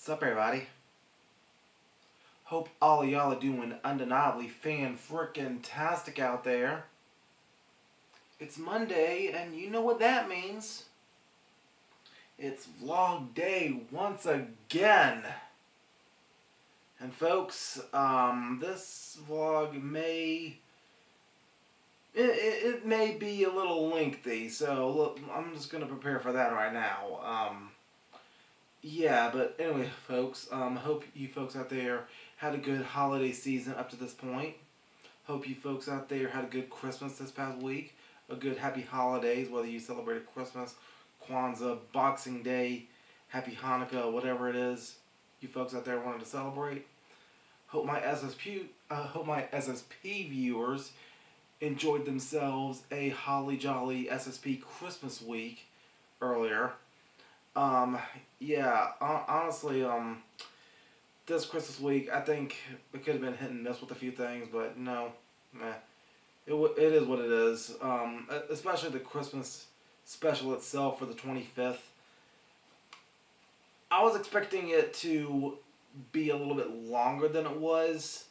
What's up, everybody? Hope all of y'all are doing undeniably fan-frickin-tastic out there. It's Monday, and you know what that means. It's vlog day once again. And folks, this vlog may... It may be a little lengthy, so look, I'm just going to prepare for that right now. Yeah, but anyway, folks, hope you folks out there had a good holiday season up to this point. Hope you folks out there had a good Christmas this past week. A good happy holidays, whether you celebrated Christmas, Kwanzaa, Boxing Day, Happy Hanukkah, whatever it is you folks out there wanted to celebrate. Hope my SSP viewers enjoyed themselves a holly jolly SSP Christmas week earlier. Yeah, honestly, this Christmas week, I think it could have been hit and miss with a few things, but no, meh. It is what it is. Especially the Christmas special itself for the 25th. I was expecting it to be a little bit longer than it was,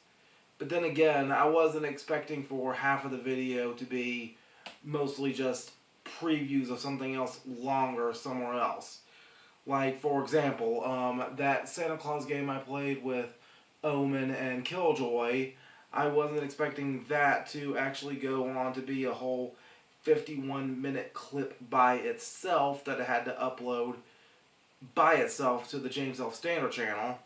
but then again, I wasn't expecting for half of the video to be mostly just previews of something else longer somewhere else. Like, for example, that Santa Claus game I played with Omen and Killjoy, I wasn't expecting that to actually go on to be a whole 51-minute clip by itself that I had to upload by itself to the SelfStandard channel.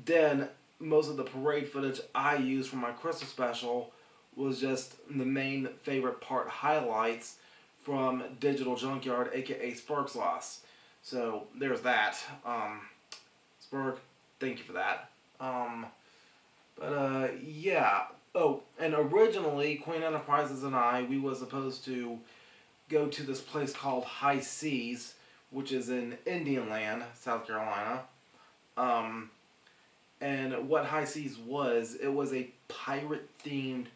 Then most of the parade footage I used for my Christmas special was just the main favorite part highlights from Digital Junkyard, aka Sparks Loss. So there's that. Spark, thank you for that. Yeah. Oh, and originally Queen Enterprises and we was supposed to go to this place called High Seas, which is in Indian Land, South Carolina. And what High Seas was, it was a pirate-themed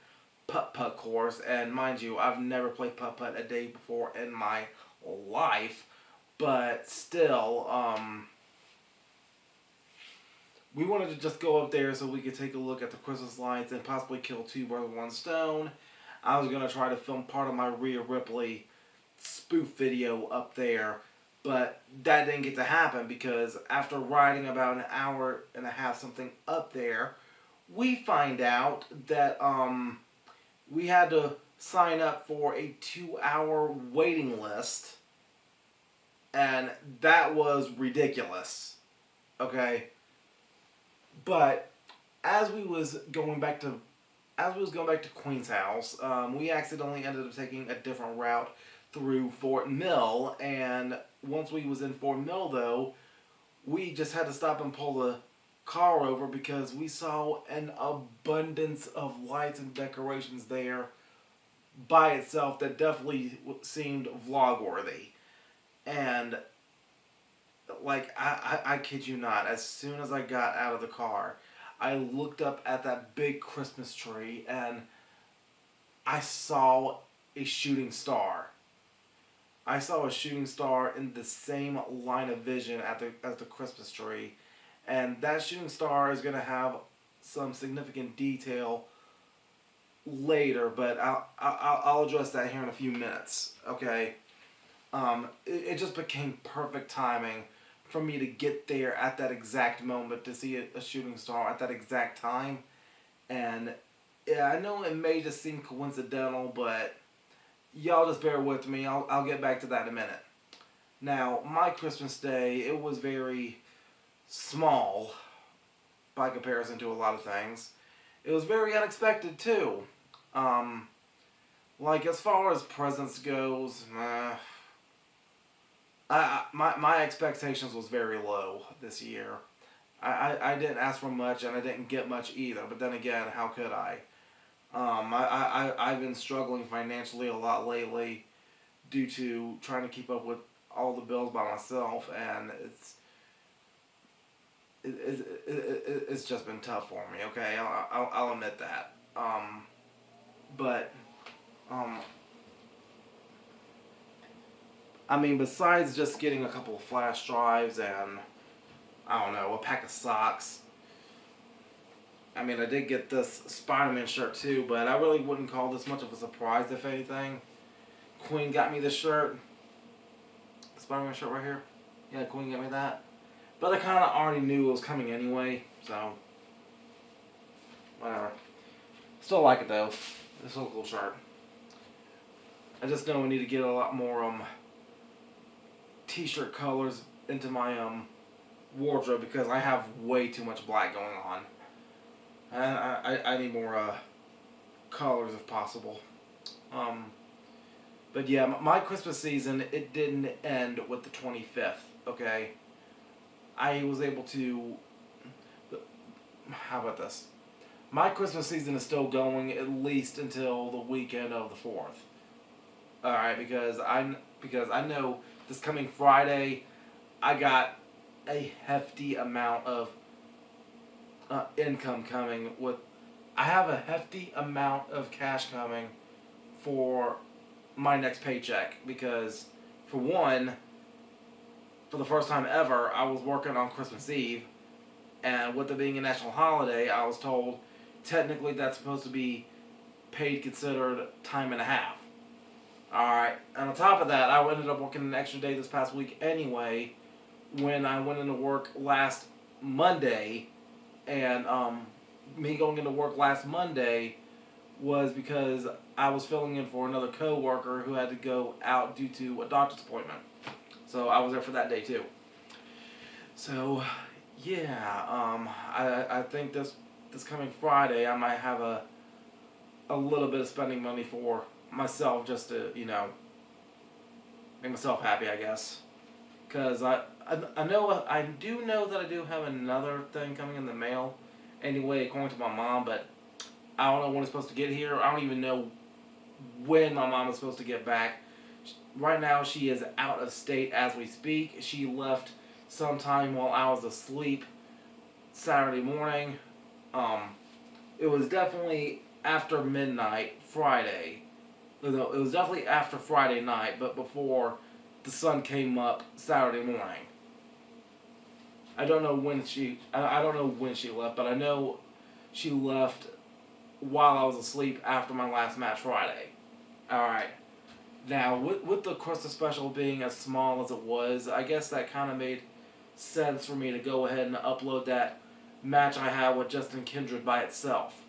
putt-putt course, and mind you, I've never played putt-putt a day before in my life, but still, we wanted to just go up there so we could take a look at the Christmas lights and possibly kill two birds with one stone. I was going to try to film part of my Rhea Ripley spoof video up there, but that didn't get to happen because after riding about an hour and a half something up there, we find out that we had to sign up for a 2-hour waiting list, and that was ridiculous. Okay, but as we was going back to Queen's house, we accidentally ended up taking a different route through Fort Mill, and once we was in Fort Mill, though, we just had to stop and pull the car over because we saw an abundance of lights and decorations there by itself that definitely seemed vlog worthy. And like, I kid you not, as soon as I got out of the car, I looked up at that big Christmas tree and I saw a shooting star. I saw a shooting star in the same line of vision as the Christmas tree. And that shooting star is going to have some significant detail later, but I'll address that here in a few minutes. Okay, it just became perfect timing for me to get there at that exact moment to see a shooting star at that exact time. And yeah, I know it may just seem coincidental, but y'all just bear with me. I'll get back to that in a minute. Now, my Christmas day, it was very small by comparison to a lot of things. It was very unexpected too. Like as far as presents goes, my expectations was very low this year. I didn't ask for much and I didn't get much either. But then again, how could I? I've been struggling financially a lot lately due to trying to keep up with all the bills by myself, and it's just been tough for me. Okay, I'll admit that. But I mean, besides just getting a couple of flash drives and I don't know, a pack of socks. I mean, I did get this Spider-Man shirt too, but I really wouldn't call this much of a surprise, if anything. Queen got me this shirt. Spider-Man shirt right here. Yeah, Queen got me that. But I kind of already knew it was coming anyway, so whatever. Still like it though. It's a cool shirt. I just know I need to get a lot more t-shirt colors into my wardrobe because I have way too much black going on. I need more colors if possible. But yeah, my Christmas season, it didn't end with the 25th, okay? I was able to... How about this? My Christmas season is still going at least until the weekend of the 4th. Alright, because I know this coming Friday, I got a hefty amount of income coming with... I have a hefty amount of cash coming for my next paycheck because, for one, for the first time ever, I was working on Christmas Eve, and with it being a national holiday, I was told technically that's supposed to be paid considered time and a half. Alright, and on top of that, I ended up working an extra day this past week anyway when I went into work last Monday, and me going into work last Monday was because I was filling in for another co-worker who had to go out due to a doctor's appointment. So I was there for that day too. So yeah, I think this coming Friday I might have a little bit of spending money for myself just to, you know, make myself happy, I guess. Because I do know that I do have another thing coming in the mail anyway, according to my mom, but I don't know when it's supposed to get here. I don't even know when my mom is supposed to get back. Right now, she is out of state as we speak. She left sometime while I was asleep Saturday morning. It was definitely after midnight Friday. It was definitely after Friday night, but before the sun came up Saturday morning. I don't know when she left, but I know she left while I was asleep after my last match Friday. Alright. Now, with the Christmas special being as small as it was, I guess that kind of made sense for me to go ahead and upload that match I had with Justin Kindred by itself.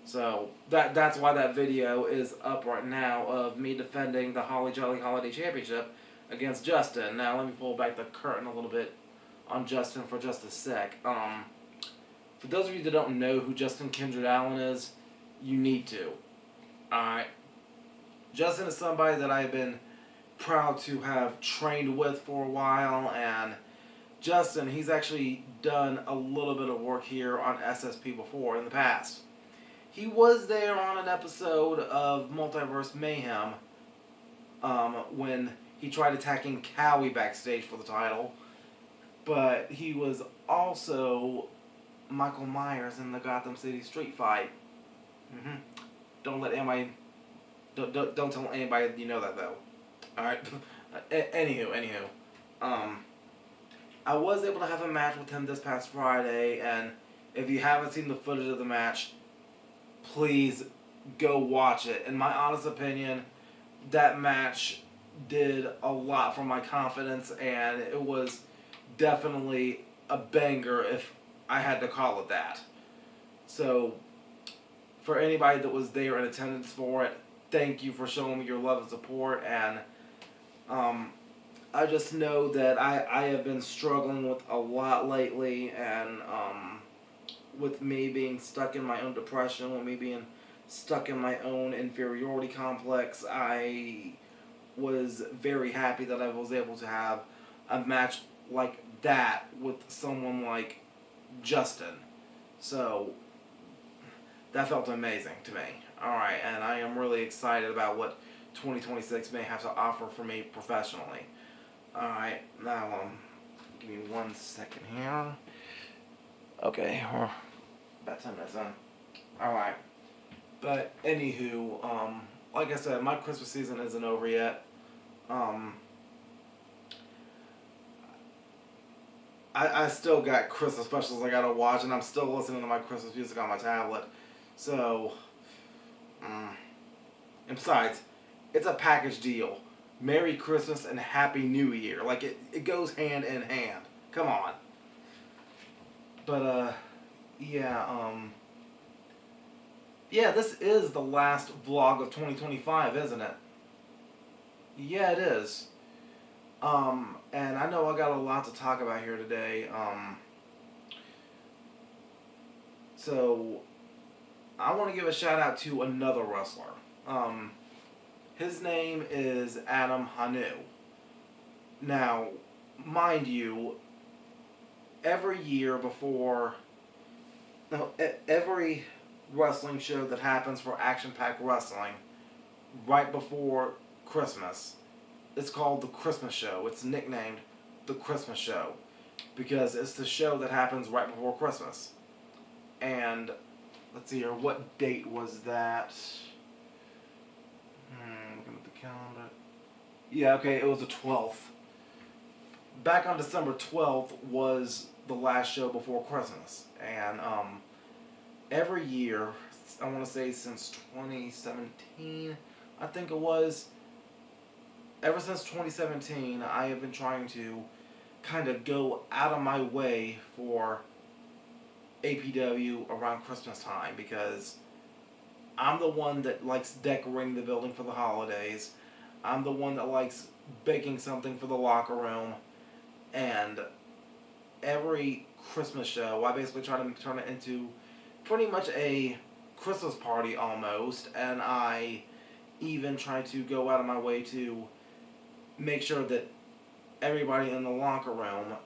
So, that's why that video is up right now of me defending the Holly Jolly Holiday Championship against Justin. Now, let me pull back the curtain a little bit on Justin for just a sec. For those of you that don't know who Justin Kindred Allen is, you need to. Alright. Justin is somebody that I've been proud to have trained with for a while, and Justin, he's actually done a little bit of work here on SSP before in the past. He was there on an episode of Multiverse Mayhem when he tried attacking Cowie backstage for the title, but he was also Michael Myers in the Gotham City street fight. Don't let anybody... Don't tell anybody you know that, though. Alright? Anywho. I was able to have a match with him this past Friday, and if you haven't seen the footage of the match, please go watch it. In my honest opinion, that match did a lot for my confidence, and it was definitely a banger if I had to call it that. So, for anybody that was there in attendance for it, thank you for showing me your love and support, and I just know that I have been struggling with a lot lately, and with me being stuck in my own depression, with me being stuck in my own inferiority complex, I was very happy that I was able to have a match like that with someone like Justin. So, that felt amazing to me. Alright, and I am really excited about what 2026 may have to offer for me professionally. Alright, now, give me 1 second here. Okay, we're about 10 minutes in. Alright, but anywho, like I said, my Christmas season isn't over yet. I still got Christmas specials I gotta watch, and I'm still listening to my Christmas music on my tablet. So, and besides, it's a package deal. Merry Christmas and Happy New Year. Like, it goes hand in hand. Come on. But, yeah, yeah, this is the last vlog of 2025, isn't it? Yeah, it is. And I know I got a lot to talk about here today. So, I want to give a shout out to another wrestler. His name is Adam Hanu. Now, mind you, every year before, no, every wrestling show that happens for Action Pack Wrestling, right before Christmas, it's called the Christmas Show. It's nicknamed the Christmas Show because it's the show that happens right before Christmas. And let's see here, what date was that? Looking at the calendar. Yeah, okay, it was the 12th. Back on December 12th was the last show before Christmas. And every year, I want to say since 2017, I think it was, ever since 2017, I have been trying to kind of go out of my way for APW around Christmas time because I'm the one that likes decorating the building for the holidays. I'm the one that likes baking something for the locker room. And every Christmas show, I basically try to turn it into pretty much a Christmas party almost. And I even try to go out of my way to make sure that everybody in the locker room,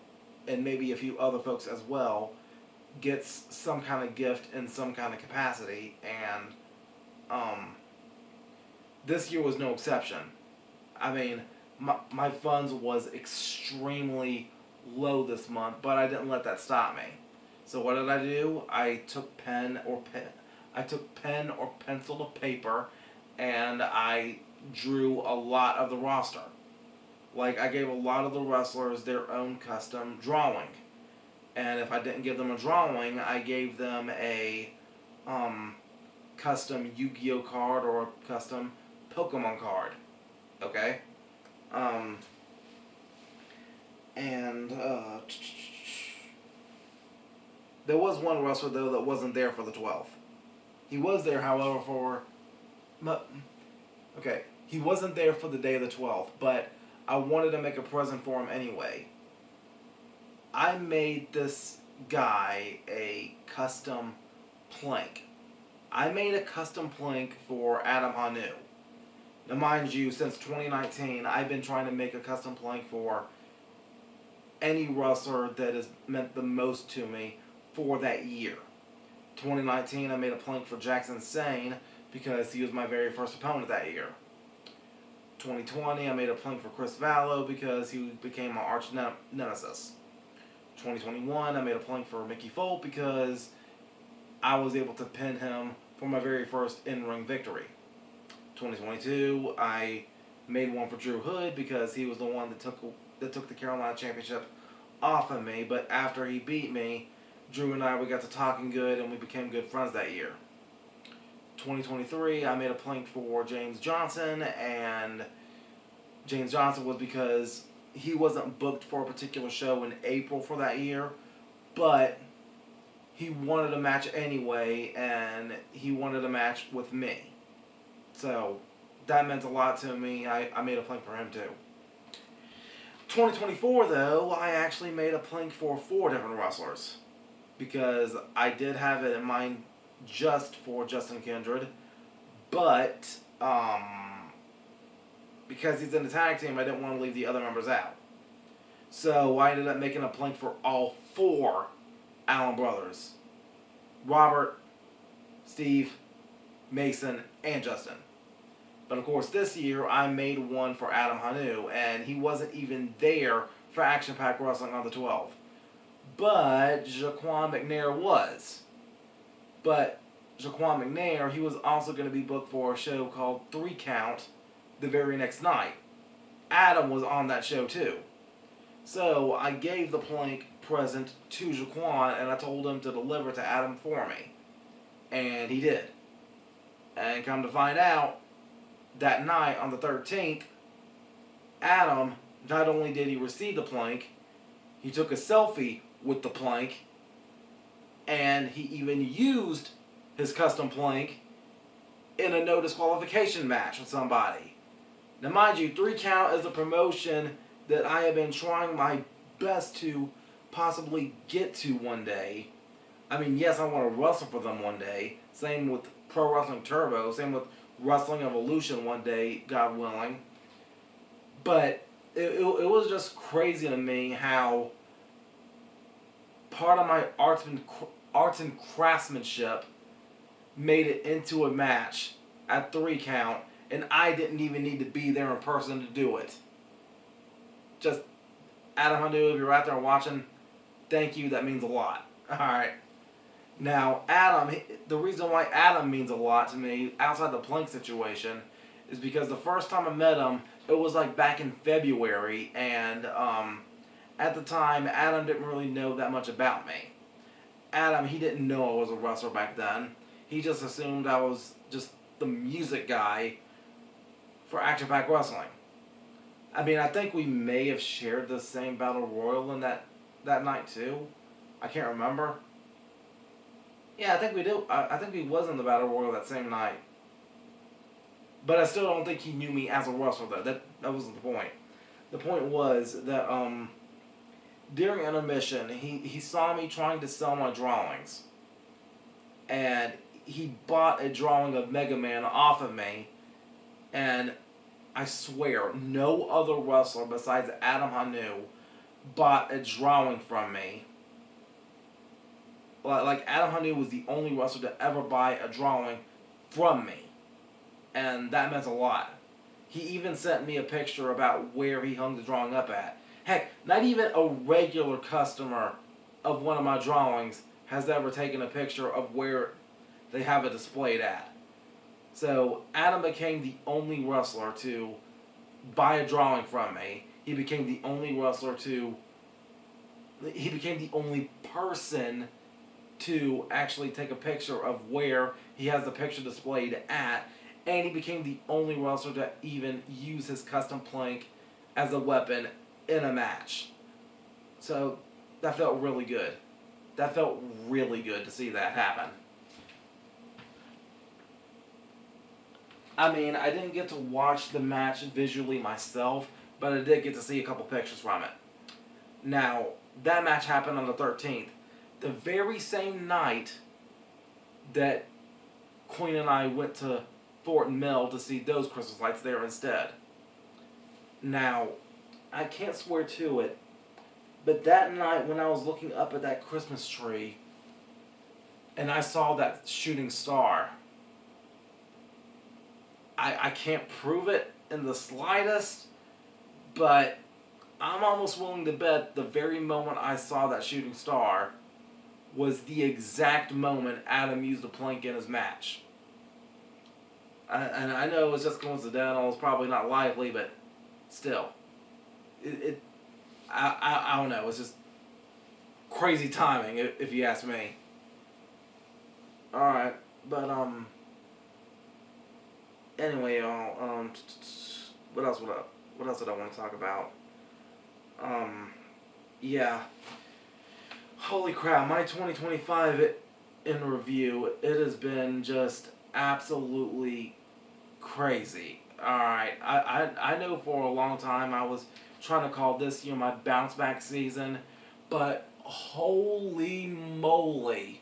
and maybe a few other folks as well, gets some kind of gift in some kind of capacity. And this year was no exception. I mean, my funds was extremely low this month, but I didn't let that stop me. So what did I do? I took pen or pencil to paper, and I drew a lot of the roster. Like, I gave a lot of the wrestlers their own custom drawing. And if I didn't give them a drawing, I gave them a custom Yu-Gi-Oh card or a custom Pokemon card. Okay? There was one wrestler, though, that wasn't there for the 12th. He was there, however, for... Okay, he wasn't there for the day of the 12th, but I wanted to make a present for him anyway. I made this guy a custom plank. I made a custom plank for Adam Hanu. Now, mind you, since 2019, I've been trying to make a custom plank for any wrestler that has meant the most to me for that year. 2019, I made a plank for Jackson Sane because he was my very first opponent that year. 2020, I made a plank for Chris Vallow because he became my arch nemesis. 2021, I made a plank for Mickey Folk because I was able to pin him for my very first in-ring victory. 2022, I made one for Drew Hood because he was the one that took the Carolina Championship off of me. But after he beat me, Drew and we got to talking good and we became good friends that year. 2023, I made a plank for James Johnson, and James Johnson was because he wasn't booked for a particular show in April for that year, but he wanted a match anyway, and he wanted a match with me. So that meant a lot to me. I made a plank for him too. 2024, though, I actually made a plank for 4 different wrestlers because I did have it in mind just for Justin Kindred, but because he's in the tag team, I didn't want to leave the other members out. So I ended up making a plank for all 4 Allen brothers: Robert, Steve, Mason, and Justin. But of course, this year I made one for Adam Hanu, and he wasn't even there for Action Pack Wrestling on the 12th. But Jaquan McNair was. But Jaquan McNair, he was also going to be booked for a show called 3 Count the very next night. Adam was on that show too. So I gave the plank present to Jaquan, and I told him to deliver to Adam for me. And he did. And come to find out, that night on the 13th, Adam, not only did he receive the plank, he took a selfie with the plank, and he even used his custom plank in a no disqualification match with somebody. Now mind you, 3 Count is a promotion that I have been trying my best to possibly get to one day. I mean, yes, I want to wrestle for them one day. Same with Pro Wrestling Turbo. Same with Wrestling Evolution one day, God willing. But it was just crazy to me how part of my arts and craftsmanship made it into a match at 3 Count, and I didn't even need to be there in person to do it. Just, Adam Hanu, if you're out there watching, thank you, that means a lot. Alright. Now, Adam, the reason why Adam means a lot to me, outside the plank situation, is because the first time I met him, it was like back in February, and at the time, Adam didn't really know that much about me. Adam, he didn't know I was a wrestler back then. He just assumed I was just the music guy for Action Pack Wrestling. I mean, I think we may have shared the same Battle Royal in that night too. I can't remember. Yeah, I think we do. I think he was in the Battle Royal that same night. But I still don't think he knew me as a wrestler though. That wasn't the point. The point was that during intermission, he saw me trying to sell my drawings. And he bought a drawing of Mega Man off of me. And I swear, no other wrestler besides Adam Hanu bought a drawing from me. Like, Adam Hanu was the only wrestler to ever buy a drawing from me. And that meant a lot. He even sent me a picture about where he hung the drawing up at. Heck, not even a regular customer of one of my drawings has ever taken a picture of where they have it displayed at. So, Adam became the only wrestler to buy a drawing from me. He became the only he became the only person to actually take a picture of where he has the picture displayed at. And he became the only wrestler to even use his custom plank as a weapon in a match. So, that felt really good. That felt really good to see that happen. I mean, I didn't get to watch the match visually myself, but I did get to see a couple pictures from it. Now, that match happened on the 13th. The very same night that Queen and I went to Fort Mill to see those Christmas lights there instead. Now, I can't swear to it, but that night when I was looking up at that Christmas tree and I saw that shooting star, I can't prove it in the slightest, but I'm almost willing to bet the very moment I saw that shooting star was the exact moment Adam used the plank in his match. And I know it's just coincidental, it's probably not likely, but still. I don't know, it's just crazy timing, if you ask me. Alright, but, anyway, y'all, what else did I want to talk about? Yeah. Holy crap, my 2025 in review, it has been just absolutely crazy. Alright, I know for a long time I was trying to call this year my bounce back season, but holy moly,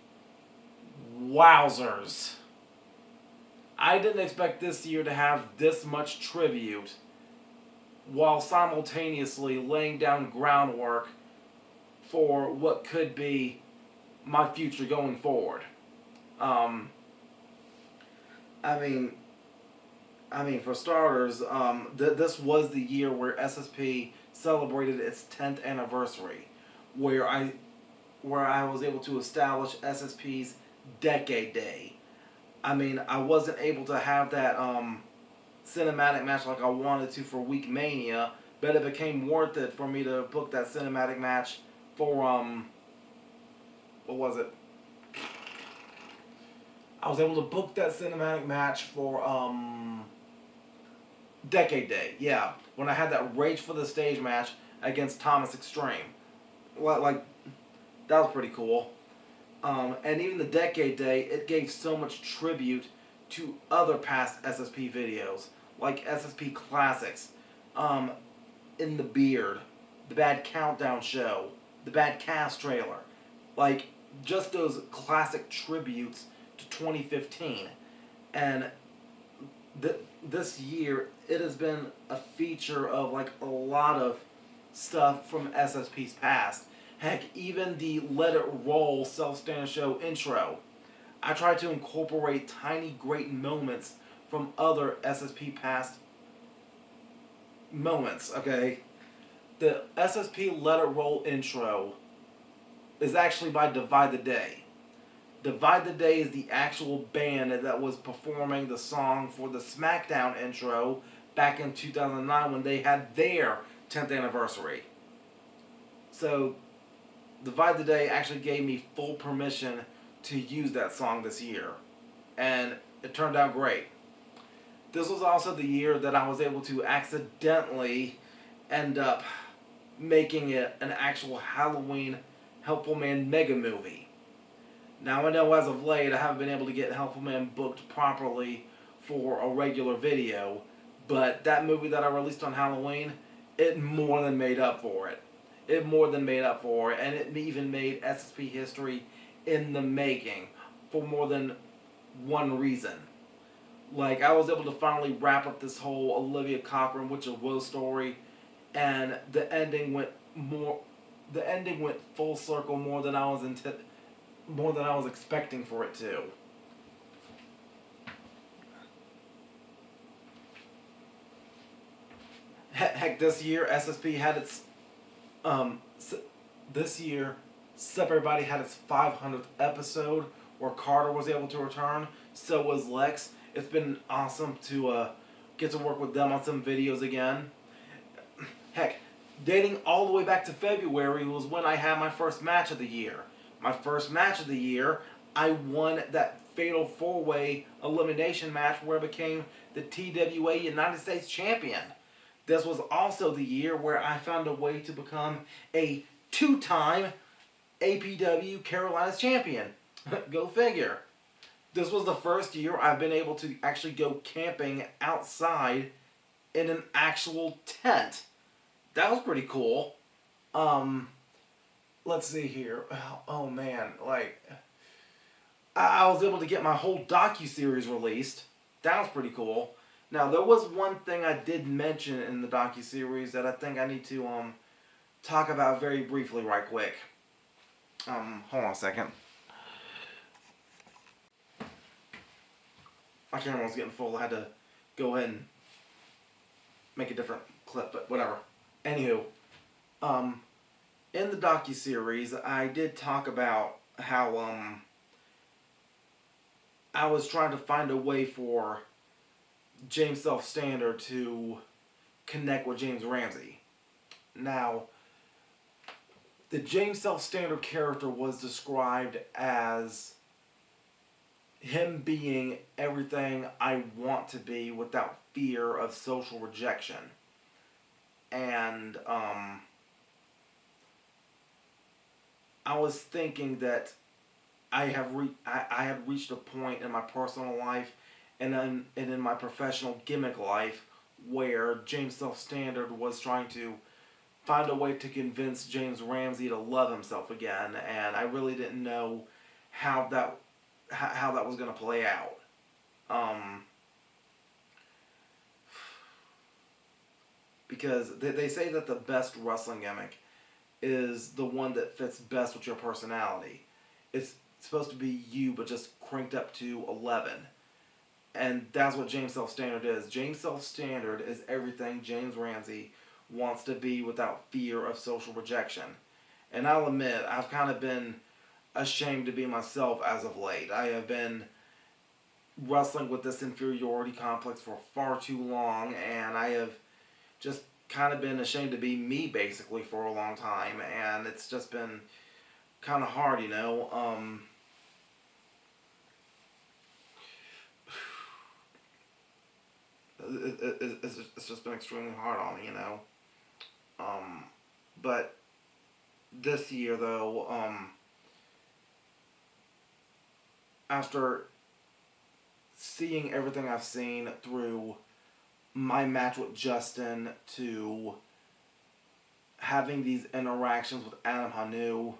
wowzers. I didn't expect this year to have this much tribute while simultaneously laying down groundwork for what could be my future going forward. I mean, for starters, this was the year where SSP celebrated its 10th anniversary, where I was able to establish SSP's Decade Day. I mean, I wasn't able to have that cinematic match like I wanted to for Week Mania, but it became worth it for me to book that cinematic match for what was it? I was able to book that cinematic match for Decade Day. Yeah, when I had that Rage for the Stage match against Thomas Extreme. Like that was pretty cool. And even the Decade Day, it gave so much tribute to other past SSP videos, like SSP Classics, In the Beard, the Bad Countdown Show, the Bad Cast trailer. Like, just those classic tributes to 2015. And this year, it has been a feature of, like, a lot of stuff from SSP's past. Heck, even the Let It Roll SelfStandard show intro. I tried to incorporate tiny great moments from other SSP past moments, okay? The SSP Let It Roll intro is actually by Divide the Day. Divide the Day is the actual band that was performing the song for the SmackDown intro back in 2009 when they had their 10th anniversary. So, Divide the Day actually gave me full permission to use that song this year. And it turned out great. This was also the year that I was able to accidentally end up making it an actual Halloween Helpful Man mega movie. Now I know as of late I haven't been able to get Helpful Man booked properly for a regular video, but that movie that I released on Halloween, it more than made up for it. It more than made up for it, and it even made SSP history in the making for more than one reason. Like, I was able to finally wrap up this whole Olivia Cochran Witch of Woe story, and the ending went full circle more than I was expecting for it to. Heck, this year SSP had its this year Sup Everybody had its 500th episode where Carter was able to return. So was Lex. It's been awesome to get to work with them on some videos again. Heck, dating all the way back to February was when I had my first match of the year. My first match of the year, I won that fatal 4-way elimination match where I became the TWA United States Champion. This was also the year where I found a way to become a 2-time APW Carolinas Champion. Go figure. This was the first year I've been able to actually go camping outside in an actual tent. That was pretty cool. Let's see here. Oh man, like, I was able to get my whole docuseries released. That was pretty cool. Now, there was one thing I did mention in the docuseries that I think I need to talk about very briefly right quick. Hold on a second. My camera was getting full. I had to go ahead and make a different clip, but whatever. Anywho, in the docuseries, I did talk about how I was trying to find a way for James SelfStandard to connect with James Ramsey. Now, the James SelfStandard character was described as him being everything I want to be without fear of social rejection. And I was thinking that I had reached a point in my personal life and in my professional gimmick life where James SelfStandard was trying to find a way to convince James Ramsey to love himself again, and I really didn't know how that was going to play out. Because they say that the best wrestling gimmick is the one that fits best with your personality. It's supposed to be you, but just cranked up to 11. And that's what James SelfStandard is. James SelfStandard is everything James Ramsey wants to be without fear of social rejection. And I'll admit, I've kind of been ashamed to be myself as of late. I have been wrestling with this inferiority complex for far too long, and I have just kind of been ashamed to be me basically for a long time, and it's just been kind of hard, you know. It's just been extremely hard on me, you know. But this year, though, after seeing everything I've seen through my match with Justin to having these interactions with Adam Hanu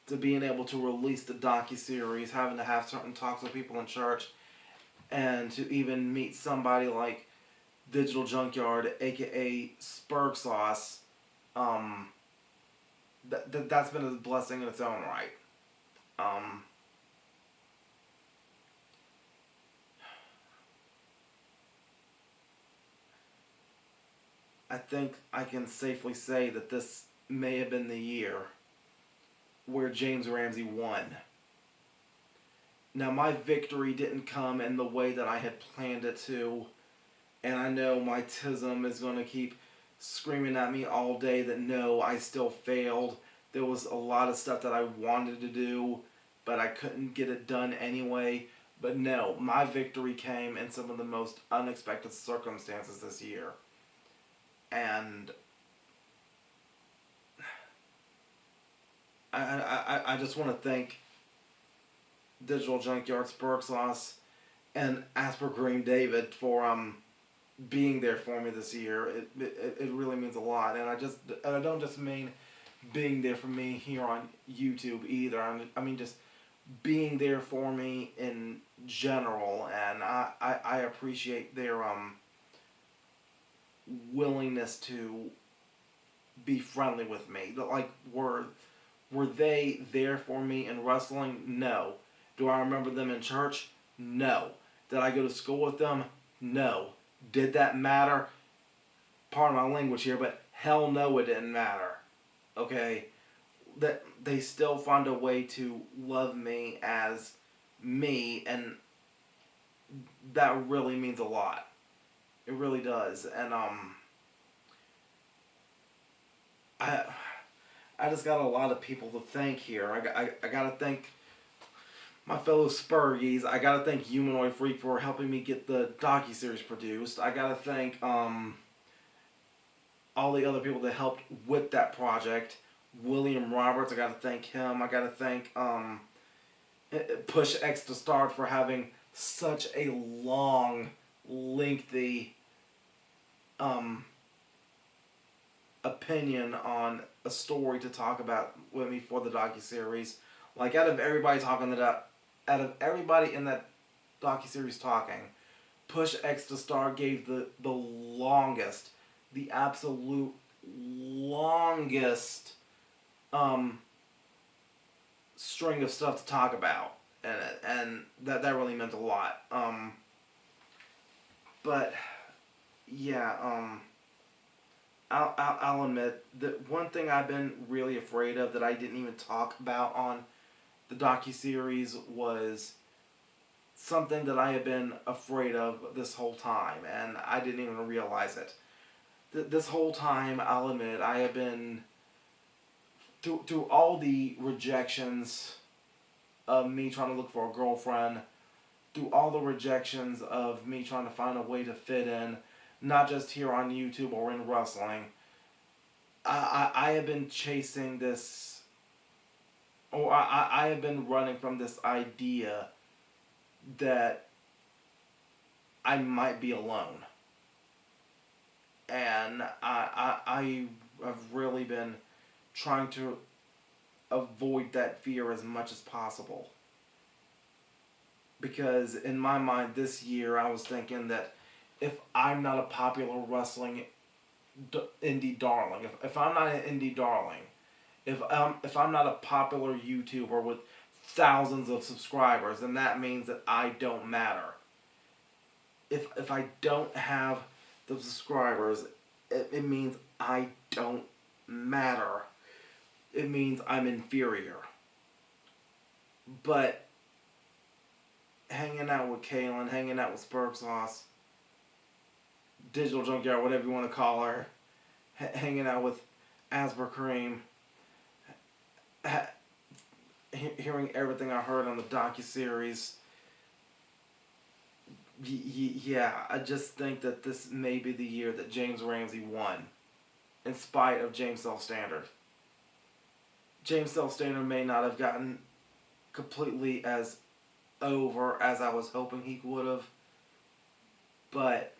to being able to release the docuseries, having to have certain talks with people in church, and to even meet somebody like Digital Junkyard, aka Spurg Sauce, that's been a blessing in its own right. I think I can safely say that this may have been the year where James Ramsey won. Now, my victory didn't come in the way that I had planned it to, and I know my tism is going to keep screaming at me all day that no, I still failed. There was a lot of stuff that I wanted to do, but I couldn't get it done anyway. But no, my victory came in some of the most unexpected circumstances this year. And I just want to thank Digital Junkyard, Spurg Sauce, and Asper Green David for being there for me this year. It really means a lot, and I don't just mean being there for me here on YouTube either. I mean just being there for me in general, and I appreciate their willingness to be friendly with me. Like, were they there for me in wrestling? No. Do I remember them in church? No. Did I go to school with them? No. Did that matter? Pardon my language here, but hell no, it didn't matter. Okay? That they still find a way to love me as me, and that really means a lot. It really does. And I just got a lot of people to thank here. I gotta thank my fellow Spurgies. I gotta thank Humanoid Freak for helping me get the docuseries produced. I gotta thank all the other people that helped with that project. William Roberts, I gotta thank him. I gotta thank Push X to Start for having such a long, lengthy opinion on a story to talk about with me for the docuseries. Like, out of everybody in that docuseries talking, Push X to Star gave the longest, the absolute longest string of stuff to talk about, and that really meant a lot. But yeah, I'll admit that one thing I've been really afraid of that I didn't even talk about on the docuseries was something that I have been afraid of this whole time, and I didn't even realize it. This whole time, I'll admit, I have been, through all the rejections of me trying to look for a girlfriend, through all the rejections of me trying to find a way to fit in, not just here on YouTube or in wrestling, I have been chasing this, or I have been running from this idea that I might be alone. And I have really been trying to avoid that fear as much as possible. Because in my mind this year I was thinking that if I'm not a popular wrestling indie darling, if I'm not an indie darling, if I'm not a popular YouTuber with thousands of subscribers, then that means that I don't matter. If I don't have the subscribers, it means I don't matter. It means I'm inferior. But hanging out with Kaylin, hanging out with Spurg Sauce, Digital Junkyard, whatever you want to call her, hanging out with Asper Cream, hearing everything I heard on the docuseries. Yeah, I just think that this may be the year that James Ramsey won, in spite of James SelfStandard. James SelfStandard may not have gotten completely as over as I was hoping he would have, but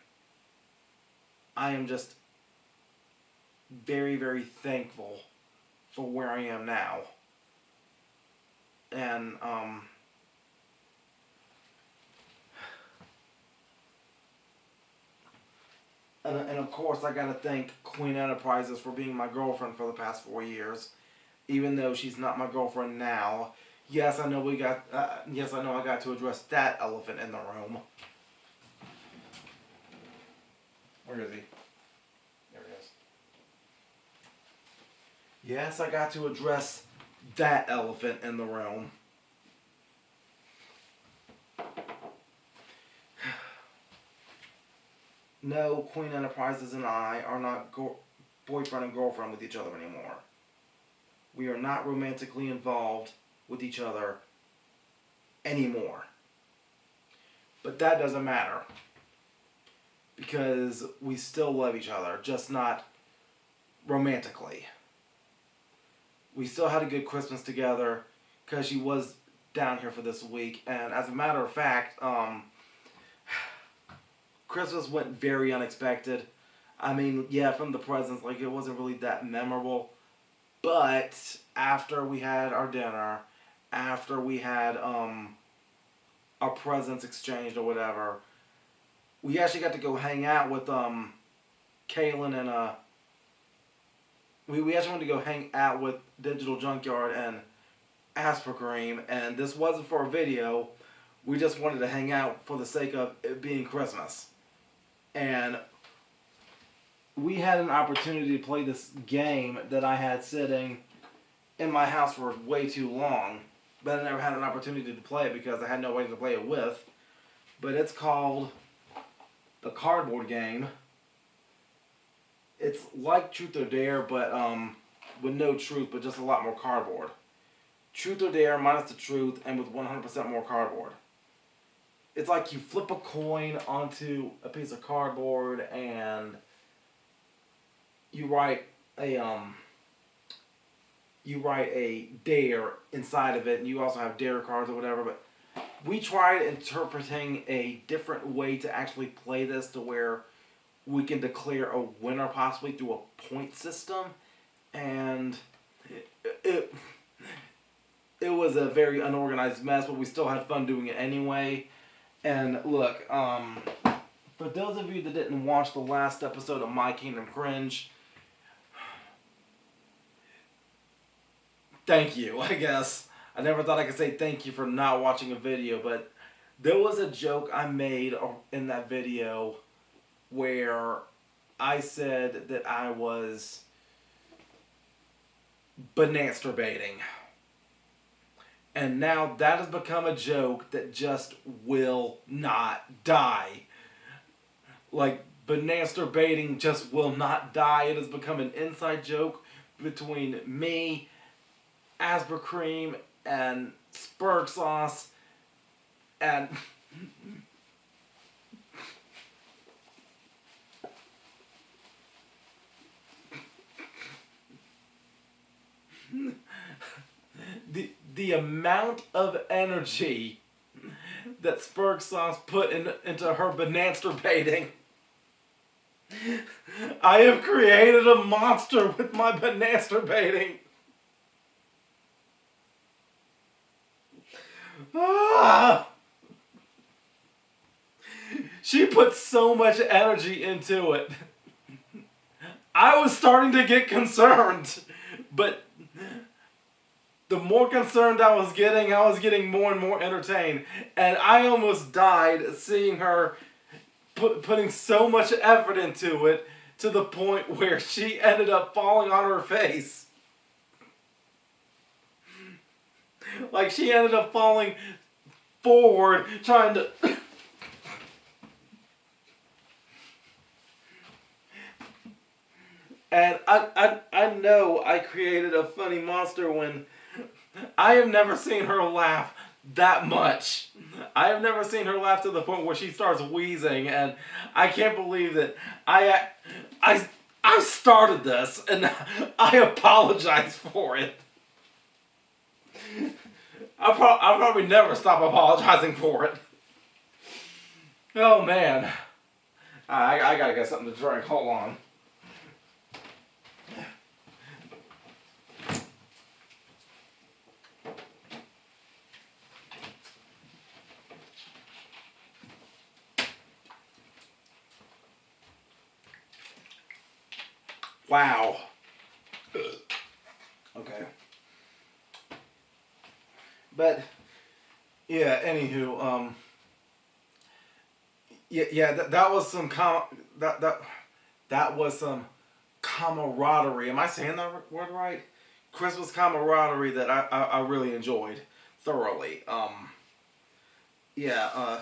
I am just very, very thankful for where I am now. And and of course I gotta thank Queen Enterprises for being my girlfriend for the past 4 years, even though she's not my girlfriend now. Yes, I know we got. Yes, I know I got to address that elephant in the room. Where is he? There he is. Yes, I got to address that elephant in the room. No, Queen Enterprises and I are not boyfriend and girlfriend with each other anymore. We are not romantically involved with each other anymore. But that doesn't matter, because we still love each other, just not romantically. We still had a good Christmas together, because she was down here for this week, and as a matter of fact, Christmas went very unexpected. I mean, yeah, from the presents, like, it wasn't really that memorable. But after we had our dinner, after we had our presents exchanged or whatever, we actually got to go hang out with Kaylin and we actually went to go hang out with Digital Junkyard and Asper Cream, and this wasn't for a video. We just wanted to hang out for the sake of it being Christmas. And we had an opportunity to play this game that I had sitting in my house for way too long, but I never had an opportunity to play it because I had nobody to play it with. But it's called the Cardboard Game. It's like Truth or Dare, but with no truth, but just a lot more cardboard. Truth or Dare minus the truth and with 100% more cardboard. It's like you flip a coin onto a piece of cardboard and you write a dare inside of it, and you also have dare cards or whatever. But we tried interpreting a different way to actually play this, to where we can declare a winner possibly through a point system, and it was a very unorganized mess, but we still had fun doing it anyway. And look, for those of you that didn't watch the last episode of My Kingdom Cringe, thank you, I guess. I never thought I could say thank you for not watching a video, but there was a joke I made in that video where I said that I was banasturbating. And now that has become a joke that just will not die. Like, banasturbating just will not die. It has become an inside joke between me, Asper Cream, and Spurg Sauce, and the amount of energy that Spurg Sauce put into her banasturbating. I have created a monster with my banasturbating. She put so much energy into it. I was starting to get concerned, but the more concerned I was getting more and more entertained. And I almost died seeing her putting so much effort into it, to the point where she ended up falling on her face. Like, she ended up falling forward, trying to And I know I created a funny monster when I have never seen her laugh that much. I have never seen her laugh to the point where she starts wheezing, and I can't believe that I I I started this, and I apologize for it. I'll probably never stop apologizing for it. Oh man, I gotta get something to drink. Hold on. Wow. Okay. But yeah. Anywho, yeah. That was some that was some camaraderie. Am I saying that word right? Christmas camaraderie that I really enjoyed thoroughly. Yeah.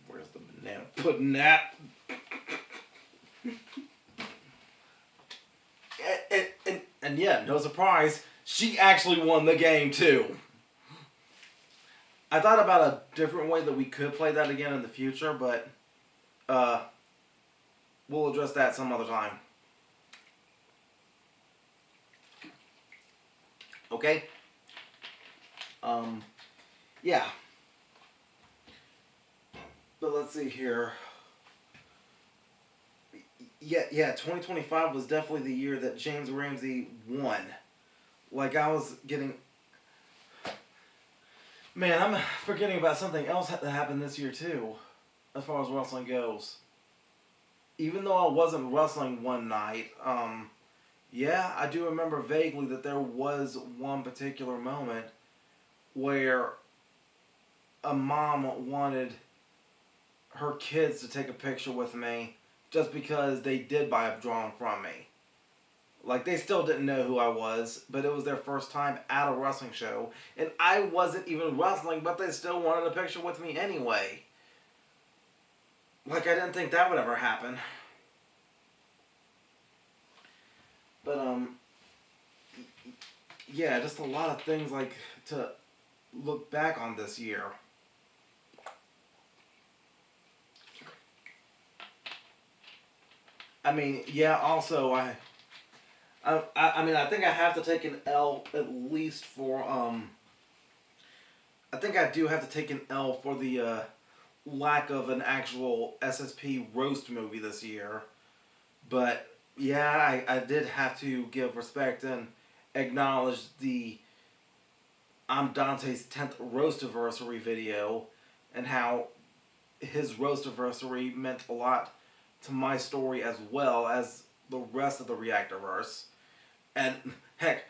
Where's the banana pudding at? And yeah, no surprise, she actually won the game too. I thought about a different way that we could play that again in the future, but uh, we'll address that some other time. Okay? Yeah. But let's see here. Yeah, 2025 was definitely the year that James Ramsey won. Like, I was getting... Man, I'm forgetting about something else that happened this year, too, as far as wrestling goes. Even though I wasn't wrestling one night, yeah, I do remember vaguely that there was one particular moment where a mom wanted her kids to take a picture with me just because they did buy a drawing from me. Like, they still didn't know who I was, but it was their first time at a wrestling show, and I wasn't even wrestling, but they still wanted a picture with me anyway. Like, I didn't think that would ever happen. But, yeah, just a lot of things, like, to look back on this year. I mean, yeah, also, I mean, I think I have to take an L at least for, I think I do have to take an L for the, lack of an actual SSP roast movie this year. But, yeah, I did have to give respect and acknowledge the I'm Dante's 10th roast-anniversary video and how his roast-anniversary meant a lot to my story as well as the rest of the Reactorverse. And heck,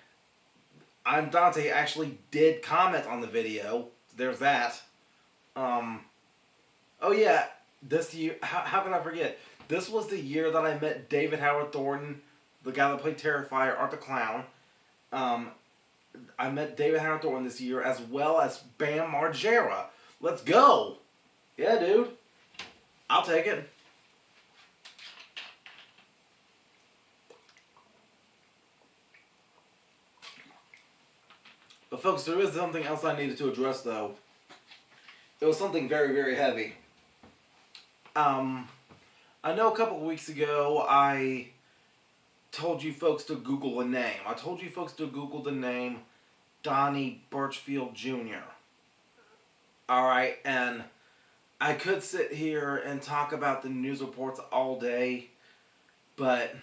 I'm Dante actually did comment on the video. There's that. Oh yeah, this year, how can I forget? This was the year that I met David Howard Thornton, the guy that played Terrifier, Art the Clown. Um, I met David Howard Thornton this year as well as Bam Margera. Let's go! Yeah, dude. I'll take it. But folks, there is something else I needed to address though. It was something very, very heavy. I know a couple of weeks ago I told you folks to Google a name. I told you folks to Google the name Donnie Birchfield Jr. Alright, and I could sit here and talk about the news reports all day, but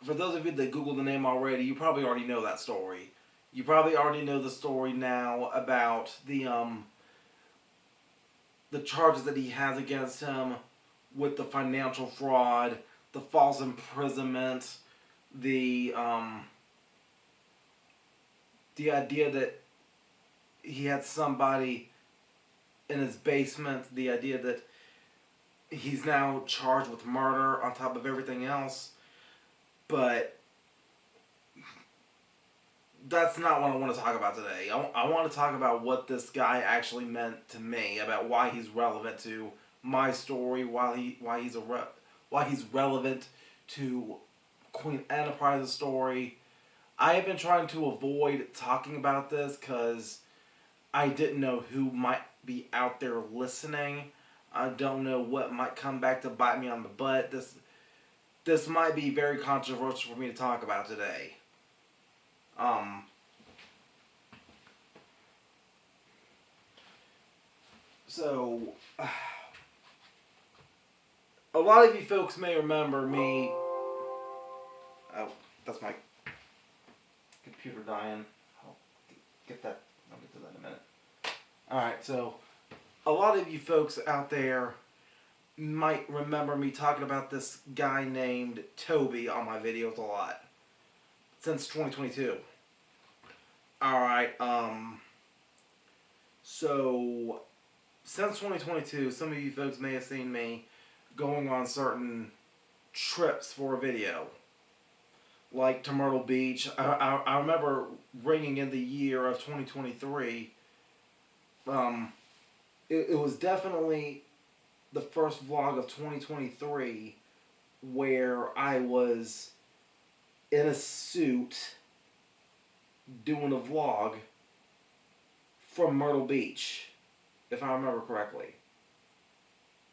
for those of you that Googled the name already, you probably already know that story. You probably already know the story now about the charges that he has against him with the financial fraud, the false imprisonment, the idea that he had somebody in his basement, the idea that he's now charged with murder on top of everything else. But that's not what I want to talk about today. I want to talk about what this guy actually meant to me, about why he's relevant to my story, why he's relevant to Queen Enterprise's story. I have been trying to avoid talking about this because I didn't know who might be out there listening. I don't know what might come back to bite me on the butt. This might be very controversial for me to talk about today. So, a lot of you folks may remember me. Oh, that's my computer dying. I'll get that. I'll get to that in a minute. Alright, so a lot of you folks out there might remember me talking about this guy named Toby on my videos a lot. Since 2022. Alright, so since 2022, some of you folks may have seen me going on certain trips for a video. Like to Myrtle Beach. I remember ringing in the year of 2023. It was definitely the first vlog of 2023 where I was in a suit doing a vlog from Myrtle Beach, if I remember correctly.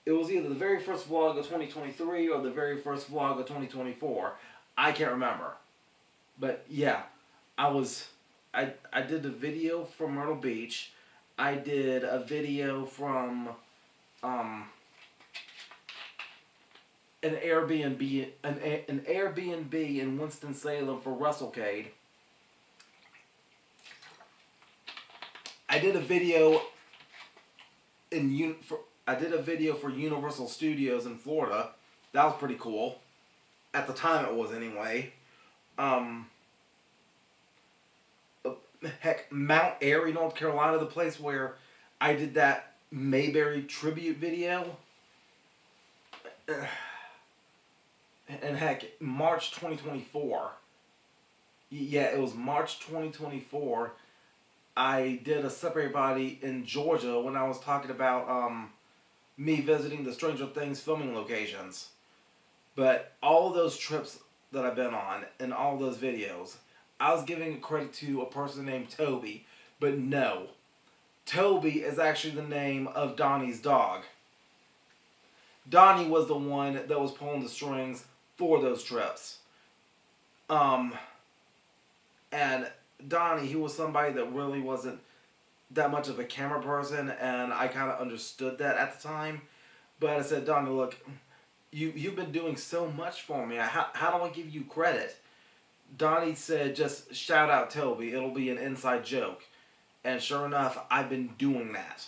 It was either the very first vlog of 2023 or the very first vlog of 2024. I can't remember. But yeah, I did a video from Myrtle Beach. I did a video from an Airbnb in Winston-Salem for WrestleCade. I did a video for Universal Studios in Florida. That was pretty cool. At the time it was anyway. Heck, Mount Airy, North Carolina, the place where I did that Mayberry tribute video. And heck, March 2024. Yeah, it was March 2024. I did a separate body in Georgia when I was talking about me visiting the Stranger Things filming locations. But all of those trips that I've been on and all those videos, I was giving credit to a person named Toby. But no. Toby is actually the name of Donnie's dog. Donnie was the one that was pulling the strings for those trips. And Donnie, he was somebody that really wasn't that much of a camera person, and I kind of understood that at the time. But I said, Donnie, look, you've been doing so much for me. How do I give you credit? Donnie said, just shout out Toby. It'll be an inside joke. And sure enough, I've been doing that.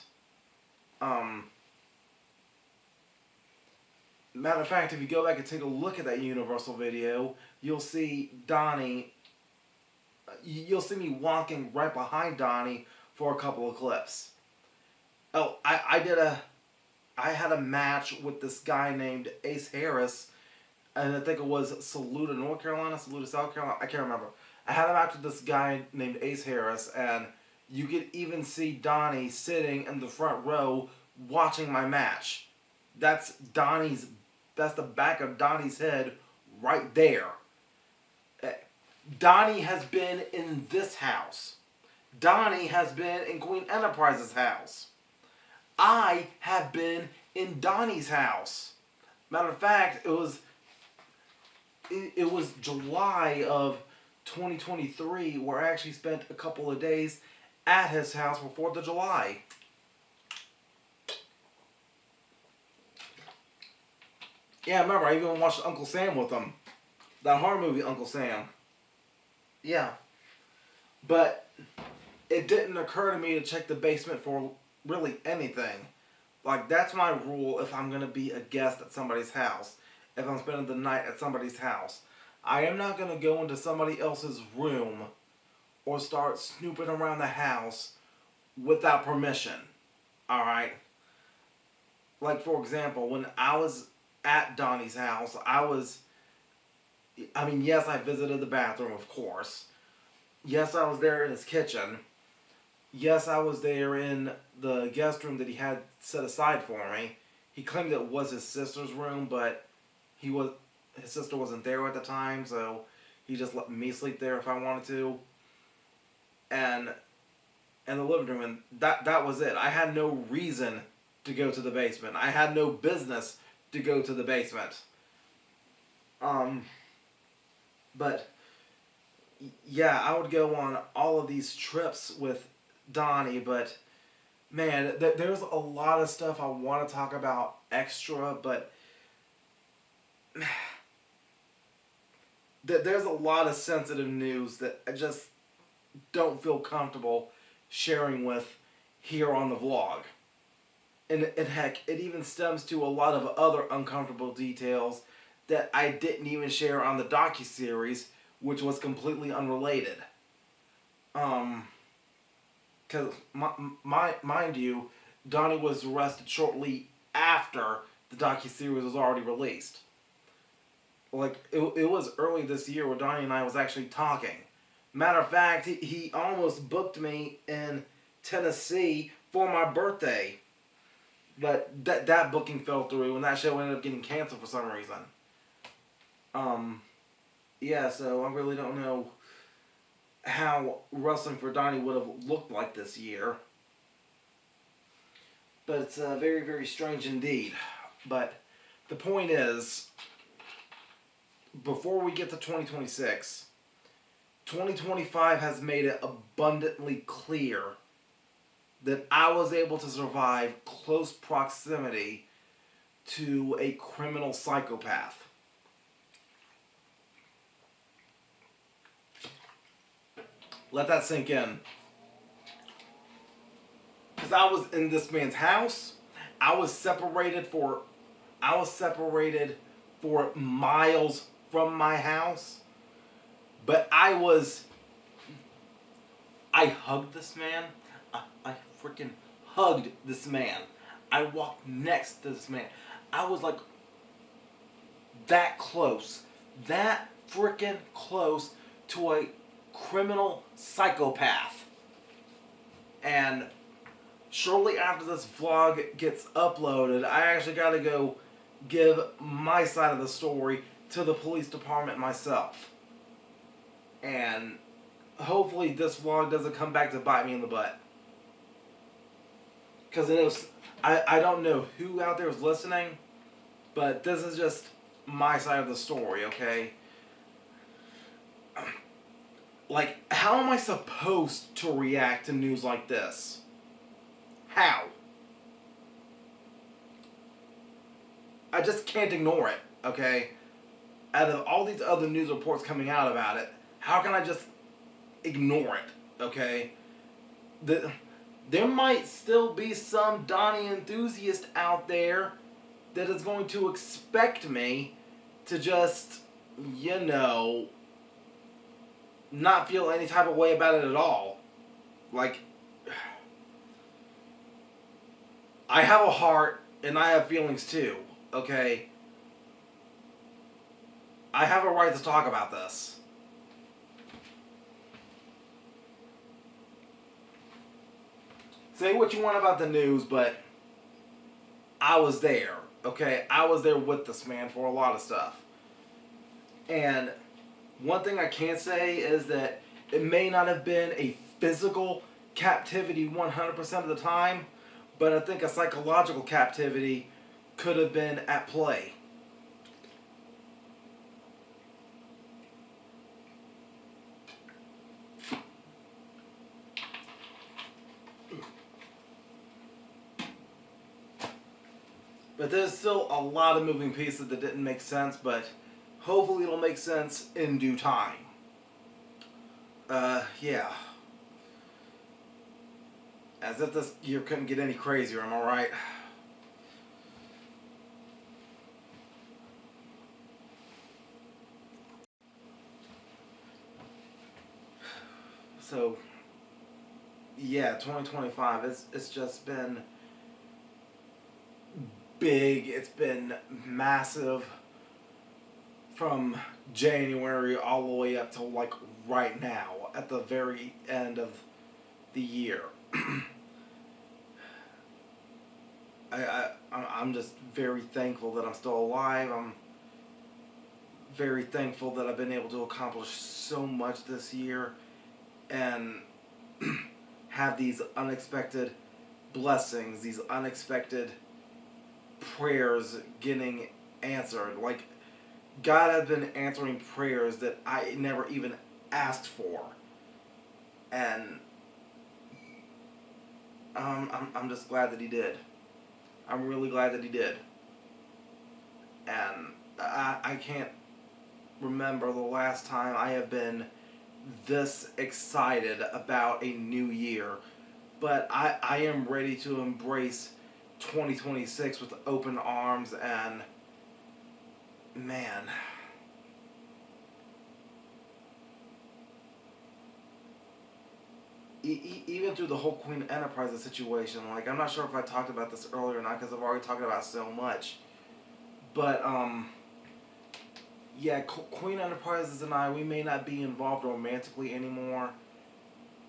Matter of fact, if you go back and take a look at that Universal video, you'll see Donnie. You'll see me walking right behind Donnie for a couple of clips. Oh, I had a match with this guy named Ace Harris, and I think it was Saluda, North Carolina, Saluda, South Carolina. I can't remember. I had a match with this guy named Ace Harris, and you could even see Donnie sitting in the front row watching my match. That's the back of Donnie's head right there. Donnie has been in this house. Donnie has been in Queen Enterprise's house. I have been in Donnie's house. Matter of fact, it was July of 2023 where I actually spent a couple of days at his house for 4th of July. Yeah, I remember, I even watched Uncle Sam with him. That horror movie, Uncle Sam. Yeah. But it didn't occur to me to check the basement for really anything. Like, that's my rule if I'm going to be a guest at somebody's house. If I'm spending the night at somebody's house. I am not going to go into somebody else's room or start snooping around the house without permission. Alright? Like, for example, when I was at Donnie's house, yes, I visited the bathroom, of course. Yes, I was there in his kitchen. Yes, I was there in the guest room that he had set aside for me. He claimed it was his sister's room, but he was his sister wasn't there at the time, so he just let me sleep there if I wanted to. And the living room, and that was it. I had no reason to go to the basement. I had no business to go to the basement. But yeah, I would go on all of these trips with Donnie, but man, there's a lot of stuff I want to talk about extra, but there's a lot of sensitive news that I just don't feel comfortable sharing with here on the vlog. And heck, it even stems to a lot of other uncomfortable details that I didn't even share on the docuseries, which was completely unrelated. Because, mind you, Donnie was arrested shortly after the docuseries was already released. Like, it was early this year where Donnie and I was actually talking. Matter of fact, he almost booked me in Tennessee for my birthday. But that booking fell through, and that show ended up getting canceled for some reason. Yeah, so I really don't know how Wrestling for Donnie would have looked like this year. But it's very, very strange indeed. But the point is, before we get to 2026, 2025 has made it abundantly clear that I was able to survive close proximity to a criminal psychopath. Let that sink in. Because I was in this man's house. I was separated for miles from my house. But I hugged this man. I freaking hugged this man. I walked next to this man. I was like that close. That freaking close to a criminal psychopath. And shortly after this vlog gets uploaded, I actually got to go give my side of the story to the police department myself. And hopefully this vlog doesn't come back to bite me in the butt. Because I don't know who out there is listening, but this is just my side of the story, okay? Like, how am I supposed to react to news like this? How? I just can't ignore it, okay? Out of all these other news reports coming out about it, how can I just ignore it, okay? There might still be some Donnie enthusiast out there that is going to expect me to just, not feel any type of way about it at all. Like, I have a heart and I have feelings too, okay? I have a right to talk about this. Say what you want about the news, but I was there, okay? I was there with this man for a lot of stuff. And one thing I can say is that it may not have been a physical captivity 100% of the time, but I think a psychological captivity could have been at play. But there's still a lot of moving pieces that didn't make sense, but hopefully it'll make sense in due time. Yeah. As if this year couldn't get any crazier, am I right? So, yeah, 2025, it's just been big, it's been massive. from January all the way up to like right now at the very end of the year. I'm just very thankful that I'm still alive. I'm very thankful that I've been able to accomplish so much this year and have these unexpected blessings, these unexpected prayers getting answered. Like, God has been answering prayers that I never even asked for. And I'm just glad that He did. I'm really glad that He did. And I can't remember the last time I have been this excited about a new year. But I am ready to embrace 2026 with open arms, and man, even through the whole Queen Enterprises situation, like, I'm not sure if I talked about this earlier or not because I've already talked about so much, but yeah, Queen Enterprises and I, we may not be involved romantically anymore,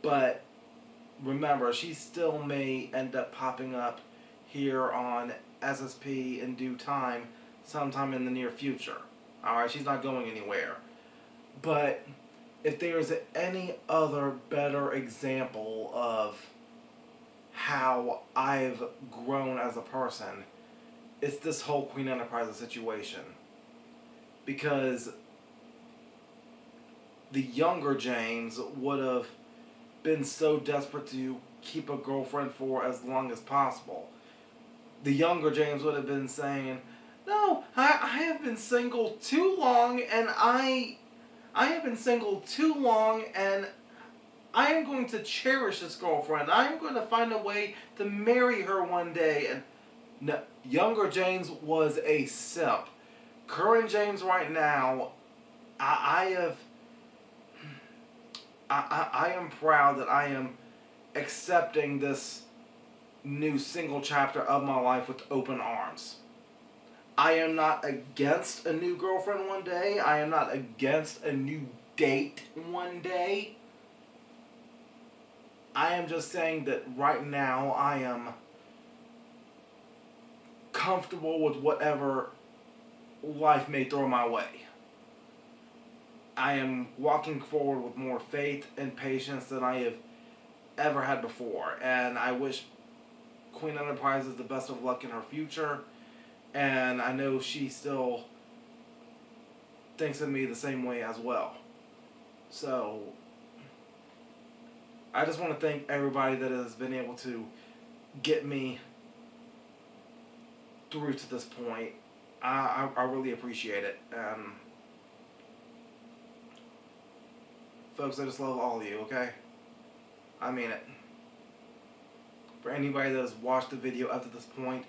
but remember, she still may end up popping up here on SSP in due time, sometime in the near future. Alright, she's not going anywhere. But if there's any other better example of how I've grown as a person, it's this whole Queen Enterprises situation. Because the younger James would have been so desperate to keep a girlfriend for as long as possible. The younger James would have been saying, no, I have been single too long, and I have been single too long, and I am going to cherish this girlfriend. I am going to find a way to marry her one day. And no, younger James was a simp. Current James right now, I am proud that I am accepting this new single chapter of my life with open arms. I am not against a new girlfriend one day. I am not against a new date one day. I am just saying that right now I am comfortable with whatever life may throw my way. I am walking forward with more faith and patience than I have ever had before. And I wish Queen Enterprises the best of luck in her future. And I know she still thinks of me the same way as well. So, I just want to thank everybody that has been able to get me through to this point. I really appreciate it. Folks, I just love all of you, okay? I mean it. For anybody that has watched the video up to this point,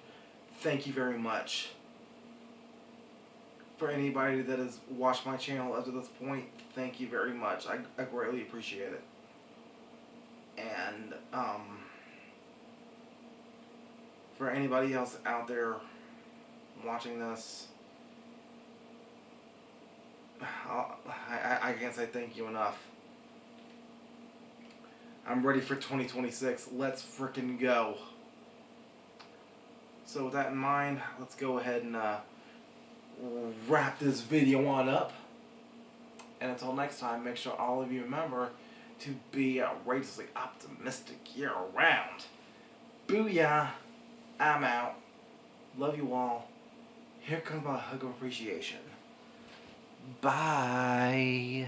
thank you very much. For anybody that has watched my channel up to this point, thank you very much. I greatly appreciate it. And, for anybody else out there watching this, I can't say thank you enough. I'm ready for 2026. Let's frickin' go. So with that in mind, let's go ahead and wrap this video on up. And until next time, make sure all of you remember to be outrageously optimistic year round. Booyah. I'm out. Love you all. Here comes my hug of appreciation. Bye.